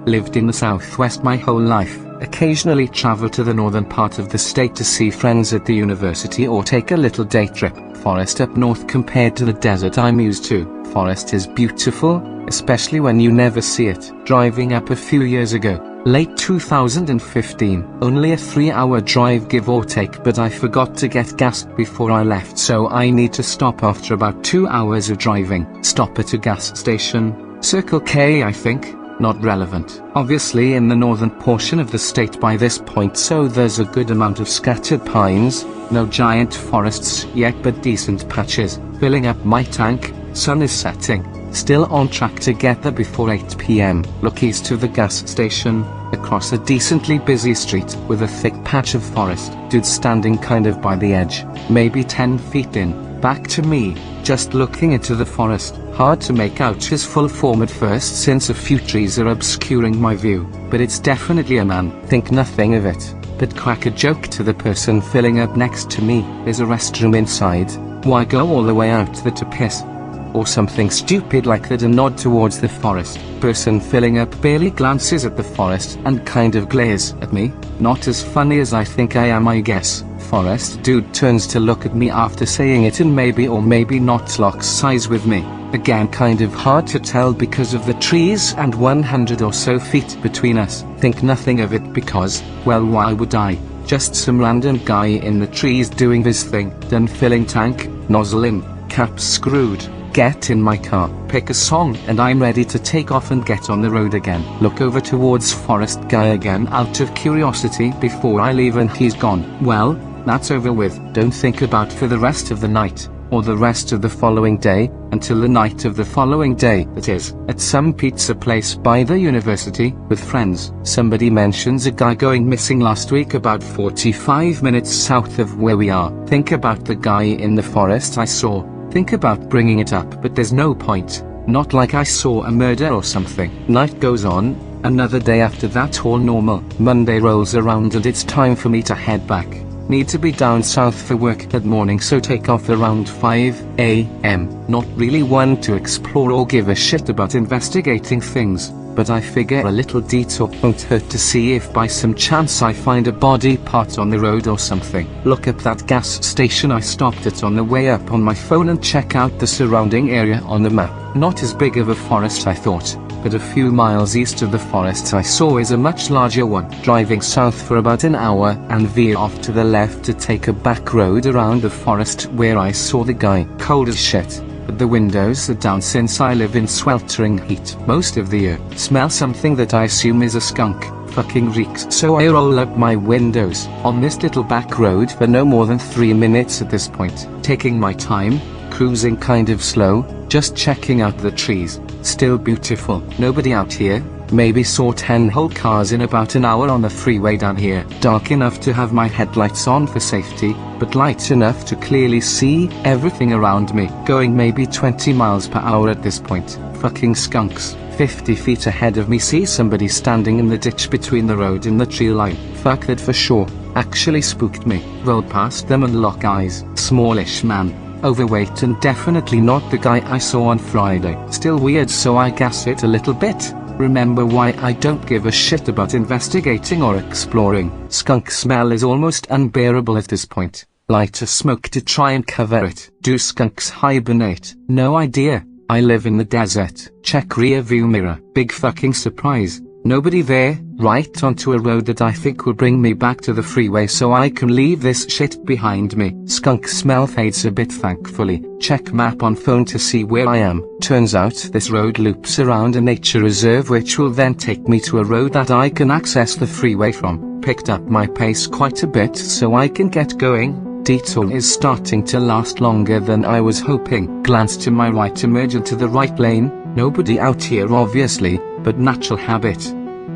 lived in the southwest my whole life, occasionally travel to the northern part of the state to see friends at the university or take a little day trip. Forest up north compared to the desert I'm used to. Forest is beautiful, especially when you never see it. Driving up a few years ago, late 2015, only a 3-hour drive give or take, but I forgot to get gas before I left, so I need to stop after about 2 hours of driving. Stop at a gas station, Circle K I think. Not relevant. Obviously in the northern portion of the state by this point, so there's a good amount of scattered pines, no giant forests yet but decent patches. Filling up my tank, sun is setting, still on track to get there before 8 PM. Look east to the gas station, across a decently busy street with a thick patch of forest. Dude standing kind of by the edge, maybe 10 feet in. Back to me, just looking into the forest. Hard to make out his full form at first since a few trees are obscuring my view, but it's definitely a man. Think nothing of it, but crack a joke to the person filling up next to me. There's a restroom inside, why go all the way out there to piss? Or something stupid like that. A nod towards the forest. Person filling up barely glances at the forest and kind of glares at me. Not as funny as I think I am, I guess. Forest dude turns to look at me after saying it and maybe or maybe not locks eyes with me. Again kind of hard to tell because of the trees and 100 or so feet between us. Think nothing of it because, well, why would I? Just some random guy in the trees doing this thing. Done filling tank, nozzle in, cap screwed. Get in my car, pick a song, and I'm ready to take off and get on the road again. Look over towards forest guy again out of curiosity before I leave and he's gone. Well, that's over with. Don't think about for the rest of the night, or the rest of the following day, until the night of the following day, that is, at some pizza place by the university, with friends. Somebody mentions a guy going missing last week about 45 minutes south of where we are. Think about the guy in the forest I saw. Think about bringing it up, but there's no point. Not like I saw a murder or something. Night goes on, another day after that all normal. Monday rolls around and it's time for me to head back. Need to be down south for work that morning, so take off around 5 AM. Not really one to explore or give a shit about investigating things, but I figure a little detour won't hurt to see if by some chance I find a body part on the road or something. Look up that gas station I stopped at on the way up on my phone and check out the surrounding area on the map. Not as big of a forest I thought, but a few miles east of the forest I saw is a much larger one. Driving south for about an hour and veer off to the left to take a back road around the forest where I saw the guy. Cold as shit, but the windows are down since I live in sweltering heat most of the year. Smell something that I assume is a skunk. Fucking reeks. So I roll up my windows on this little back road for no more than 3 minutes at this point. Taking my time, cruising kind of slow, just checking out the trees. Still beautiful. Nobody out here. Maybe saw 10 whole cars in about an hour on the freeway down here. Dark enough to have my headlights on for safety, but light enough to clearly see everything around me. Going maybe 20 miles per hour at this point. Fucking skunks. 50 feet ahead of me see somebody standing in the ditch between the road and the tree line. Fuck that for sure. Actually spooked me. Roll past them and lock eyes. Smallish man. Overweight and definitely not the guy I saw on Friday. Still weird, so I gas it a little bit. Remember why I don't give a shit about investigating or exploring. Skunk smell is almost unbearable at this point. Light a smoke to try and cover it. Do skunks hibernate? No idea. I live in the desert. Check rear view mirror. Big fucking surprise. Nobody there. Right onto a road that I think will bring me back to the freeway so I can leave this shit behind me. Skunk smell fades a bit thankfully. Check map on phone to see where I am. Turns out this road loops around a nature reserve which will then take me to a road that I can access the freeway from. Picked up my pace quite a bit so I can get going. Detour is starting to last longer than I was hoping. Glance to my right, emerge into the right lane. Nobody out here obviously, but natural habit.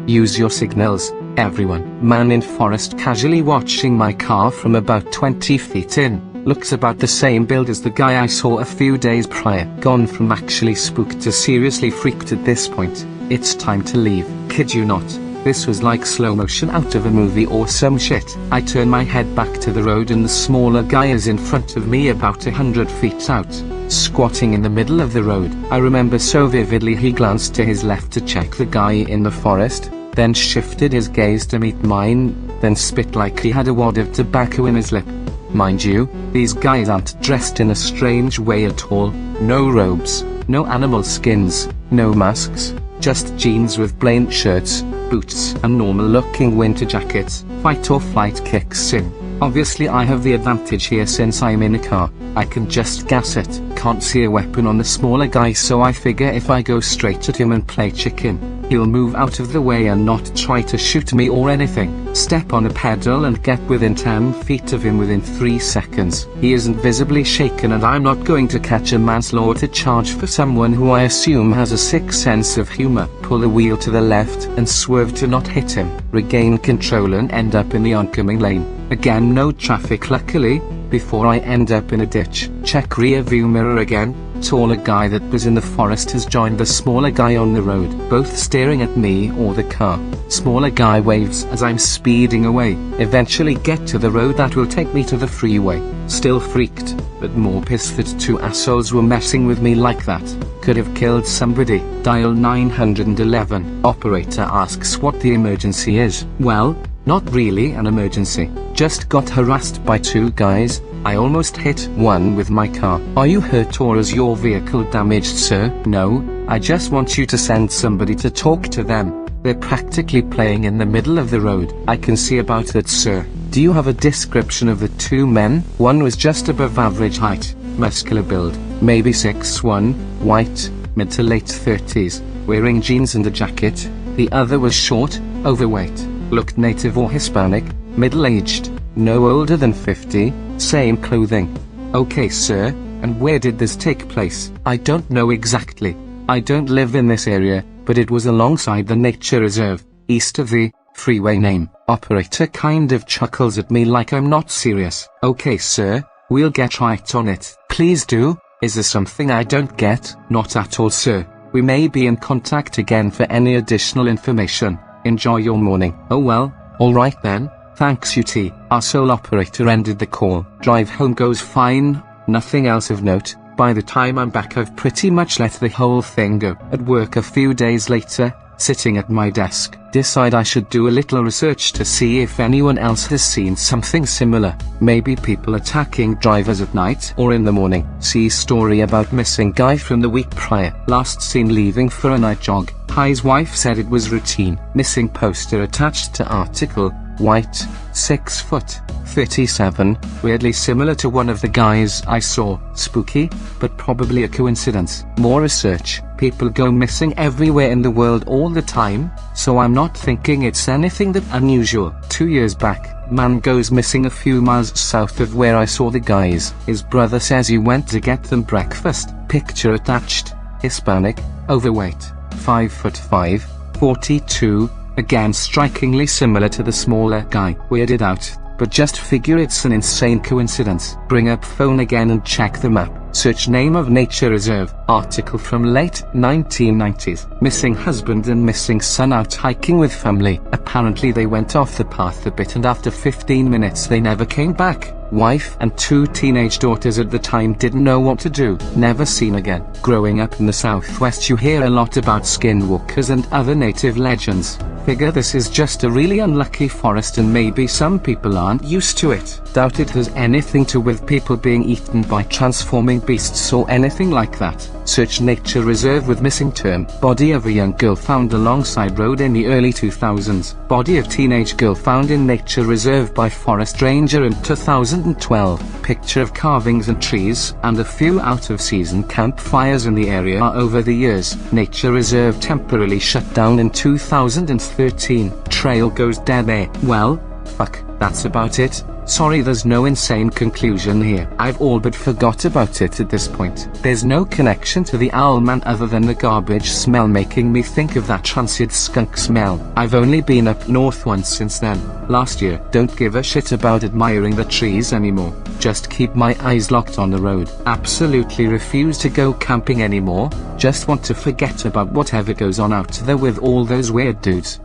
Use your signals, everyone. Man in forest casually watching my car from about 20 feet in. Looks about the same build as the guy I saw a few days prior. Gone from actually spooked to seriously freaked at this point. It's time to leave. Kid you not. This was like slow motion out of a movie or some shit. I turn my head back to the road and the smaller guy is in front of me about 100 feet out. squatting in the middle of the road. I remember so vividly he glanced to his left to check the guy in the forest, then shifted his gaze to meet mine, then spit like he had a wad of tobacco in his lip. Mind you, these guys aren't dressed in a strange way at all. No robes, no animal skins, no masks, just jeans with plain shirts, boots and normal-looking winter jackets. Fight or flight kicks in. Obviously I have the advantage here since I'm in a car. I can just gas it. Can't see a weapon on the smaller guy, so I figure if I go straight at him and play chicken, he'll move out of the way and not try to shoot me or anything. Step on a pedal and get within 10 feet of him within 3 seconds. He isn't visibly shaken, and I'm not going to catch a manslaughter charge for someone who I assume has a sick sense of humor. Pull the wheel to the left and swerve to not hit him. Regain control and end up in the oncoming lane. Again, no traffic luckily, before I end up in a ditch. Check rear view mirror again. Taller guy that was in the forest has joined the smaller guy on the road, both staring at me or the car. Smaller guy waves as I'm speeding away. Eventually get to the road that will take me to the freeway. Still freaked, but more pissed that two assholes were messing with me like that. Could have killed somebody. Dial 911. Operator asks what the emergency is. Well, not really an emergency. Just got harassed by two guys. I almost hit one with my car. Are you hurt or is your vehicle damaged, sir? No, I just want you to send somebody to talk to them. They're practically playing in the middle of the road. I can see about that, sir. Do you have a description of the two men? One was just above average height, muscular build, maybe 6'1", white, mid to late 30s, wearing jeans and a jacket. The other was short, overweight, looked native or Hispanic, middle-aged, no older than 50, same clothing. Okay, sir, and where did this take place? I don't know exactly. I don't live in this area, but it was alongside the nature reserve, east of the freeway name. Operator kind of chuckles at me like I'm not serious. Okay, sir, we'll get right on it. Please do. Is there something I don't get? Not at all, sir. We may be in contact again for any additional information. Enjoy your morning. Oh well, alright then. Thanks UT. Our sole operator ended the call. Drive home goes fine, nothing else of note. By the time I'm back I've pretty much let the whole thing go. At work a few days later, sitting at my desk, decide I should do a little research to see if anyone else has seen something similar. Maybe people attacking drivers at night or in the morning. See story about missing guy from the week prior. Last seen leaving for a night jog. High's wife said it was routine. Missing poster attached to article. White, 6 foot, 37, weirdly similar to one of the guys I saw. Spooky, but probably a coincidence. More research. People go missing everywhere in the world all the time, so I'm not thinking it's anything that unusual. 2 years back, man goes missing a few miles south of where I saw the guys. His brother says he went to get them breakfast. Picture attached. Hispanic, overweight, 5'5", 42, again strikingly similar to the smaller guy. Weirded out, but just figure it's an insane coincidence. Bring up phone again and check the map. Search name of nature reserve. Article from late 1990s. Missing husband and missing son out hiking with family. Apparently they went off the path a bit and after 15 minutes they never came back. Wife and 2 teenage daughters at the time didn't know what to do. Never seen again. Growing up in the Southwest you hear a lot about skinwalkers and other native legends. Figure this is just a really unlucky forest and maybe some people aren't used to it. Doubt it has anything to with people being eaten by transforming beasts or anything like that. Search nature reserve with missing term. Body of a young girl found alongside road in the early 2000s. Body of teenage girl found in nature reserve by forest ranger in 2012. Picture of carvings and trees and a few out of season campfires in the area over the years. Nature reserve temporarily shut down in 2013. Trail goes dead air. Well, fuck, that's about it. Sorry there's no insane conclusion here. I've all but forgot about it at this point. There's no connection to the owl man other than the garbage smell making me think of that rancid skunk smell. I've only been up north once since then, last year. Don't give a shit about admiring the trees anymore. Just keep my eyes locked on the road. Absolutely refuse to go camping anymore. Just want to forget about whatever goes on out there with all those weird dudes.